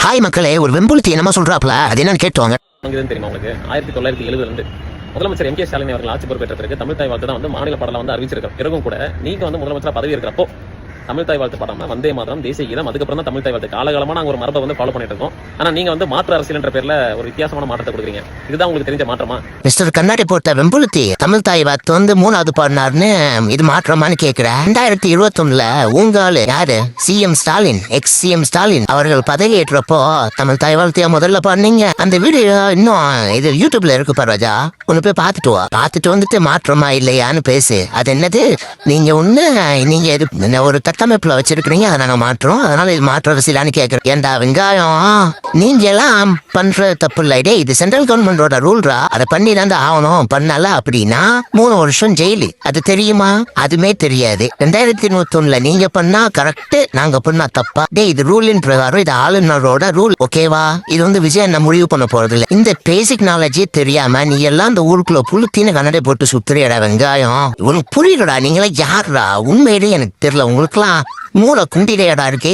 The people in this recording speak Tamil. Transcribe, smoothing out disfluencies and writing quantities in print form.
ஹாய் மக்களே, ஒரு வெம்புலத்தி என்னமா சொல்றாப்ல, அது என்னன்னு கேட்டுவாங்க. தெரியுமா உங்களுக்கு 1970 முதலமைச்சர் எம்.கே. ஸ்டாலின் அவர்கள் ஆட்சி பொறுப்பேற்ற பிறகு தமிழ் தாய் வாழ்த்து தான் வந்து மாநில பாடலாம் வந்து அறிவிச்சிருக்காரு. பிறகும் கூட நீங்க வந்து முதலமைச்சரா பதவி இருக்கிறப்போ தமிழ் தாய் வாழ்த்து பாடாம வந்தே மாதரம், தேசிய கீதம், அதுக்கப்புறம் தான் தமிழ் தாய் வாழ்த்து. காலகாலமா நாங்க ஒரு மரபை வந்து ஃபாலோ பண்ணிட்டு இருக்கோம். ஆனா நீங்க வந்து மாற்று அரசியல் என்ற பேர்ல ஒரு வித்தியாசமான மாற்றத்தை கொடுக்குறீங்க. இதுதான் உங்களுக்கு தெரிஞ்ச மாற்றமா? மிஸ்டர் கண்ணாடி போட்ட வெம்புலத்தி தமிழ் தாய் வாழ்த்து வந்து 3வது பாடினார்னு இது மாற்றமானு கேட்கிறேன். 2021 உங்காலு யாரு, CM Stalin, X CM Stalin அவர்கள் பதவி ஏற்றப்போ தமிழ் தாய் வாழ்த்தையா முதல்ல பாடுனீங்க. அந்த வீடியோ இன்னும் இது யூடியூப்ல இருக்கு பரவாஜா, ஒன்னு போய் பார்த்துட்டு வா. பார்த்துட்டு வந்துட்டு மாற்றமா இல்லையான்னு பேசு. அது என்னது, நீங்க ஒரு கட்டமைப்புல வச்சிருக்கீங்க, அதை நாங்க மாற்றோம், அதனால இது மாற்ற அரசியலான்னு கேட்கிறேன். ஏண்டா வெங்காயம், நீங்க எல்லாம் பண்ற தப்பு இல்ல. இது சென்ட்ரல் கவர்மெண்டோட ரூல்ரா, அதை பண்ணி தான் ஆகணும். பண்ணல அப்படின்னா 3 வருஷம் ஜெயிலு. அது தெரியுமா? அதுமே தெரியாது. 2021 நீங்க பண்ணா கரெக்ட், நாங்க பண்ணா தப்பா? இது ரூலின் பிரகாரம், இது ஆளுநரோட ரூல், ஓகேவா? இது வந்து விஜய் என்ன முடிவு பண்ண போறது இல்ல. இந்த பேசிக் நாலேஜே தெரியாம நீ எல்லாம் இந்த ஊருக்குள்ள புழுத்தின்னு கண்ணடை போட்டு சுத்துறியடா வெங்காயம். உனக்கு புரியுறடா, நீங்களா யாருடா? உண்மையிலே எனக்கு தெரியல. உங்களுக்குலாம் மூளை குண்டிடையடா இருக்கு.